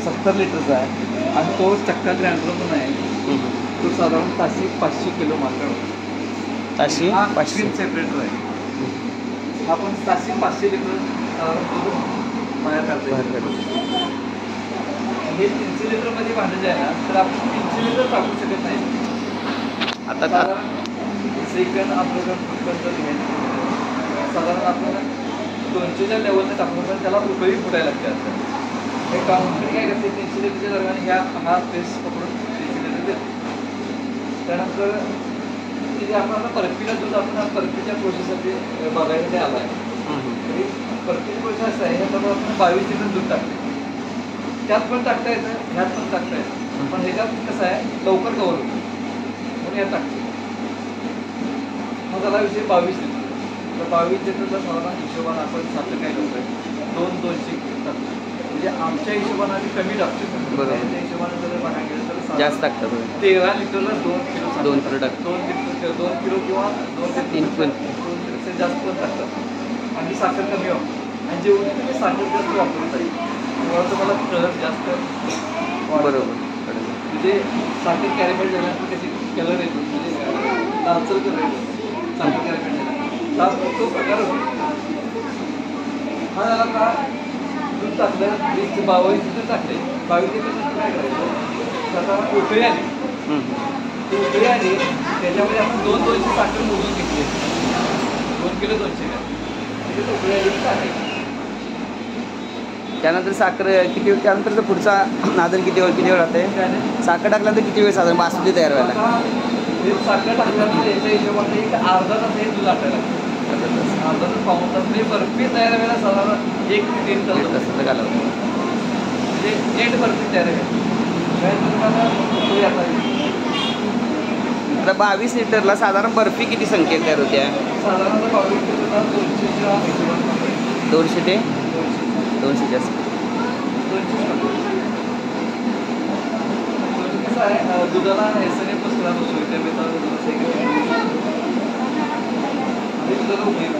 70 लिटरचा आहे आणि तो चक्का ग्राइंडर पण आहे. तो साधारण ताशी 500 किलो माल काढतो. ताशी 500 सेपरेटर आहे. आपण ताशी 500 लिटर बाहेर काढतो. हे 300 लिटरमध्ये भांडं जे आहे ना, तर आपण 300 लिटर टाकू शकत नाही. आता सेकंड आपल्याकडं साधारण आपल्याला 200च्या लेवलने टाकून पण त्याला उकळी फुटायला लागते. असतं हे कंपनी काय करते, 300 लिटरच्या दरम्यान हा पेस्ट पकडून 300 लिटर देतो. त्यानंतर तिथे आपण आता परफीला दूध आपण परफीच्या प्रोसेससाठी बघायला ते आला आहे. परफीची प्रोसेस असं आहे, ह्याच्यावर आपण 22 लिटर दूध टाकते. त्यात पण टाकता येतं, ह्यात पण टाकता येतं, पण ह्याच्यात कसं आहे लवकर कवर होतं म्हणून यात टाकतो. मग त्याला विषय 22 लिटर. तर 22 लिटरचा साधारण हिशोबाने आपण साखर काय करतोय 200 टाकतो. म्हणजे आमच्या हिशोबाने आम्ही कमी टाकतो. बरोबर. त्या हिशोबाने जर बघायला गेलं तर जास्त टाकतात. 13 लिटरला 2 किलो 2 किलो टाकतो. 2 किलो किंवा 2 ते 3 किलो जास्त पण टाकतात आणि साखर कमी वापरतो. आणि जेवढी तुम्ही साखर जास्त वापरत आहे तेव्हा तुम्हाला कलर जास्त. बरोबर. म्हणजे साखर कॅरेमेल झाल्यानंतर त्याची कलर येतो, म्हणजे लालसर कलर येतो साखर कॅरेमेल झाल्यानंतर. तो प्रकार होतो. हा झाला का दूध टाकलं 22 लिटर टाकले. 22 लिटर काय करायचं, आता उकळी आली. ती उकळी आली त्याच्यामध्ये आपण 200 साखर मोजून घेतली. 2 किलो 200 ग्रॅम उकळी आली टाकायची. त्यानंतर साखर किती, त्यानंतर पुढचा नादन किती वेळ राहते. साखर टाकल्यानंतर किती वेळ साधारण बासुंदी तयार व्हायला. साखर टाकल्यानंतर याच्या हिशोबाने एक अर्धा तास हे दूध आटायला लागतं. अर्धा तास पाहून तास म्हणजे बर्फी तयार व्हायला साधारण 1 ते 3 तास घालवतो. म्हणजे नेट बर्फी तयार व्हायला. आता 22 लिटरला साधारण बर्फी किती संख्येत तयार होते. साधारणतः 22 लिटरला 200च्या हिशोबाने 200 ते 200 जास्त. 200 कसं आहे दुधाला एसने पसरा बसतो त्या बेताला दुधाला उपयोग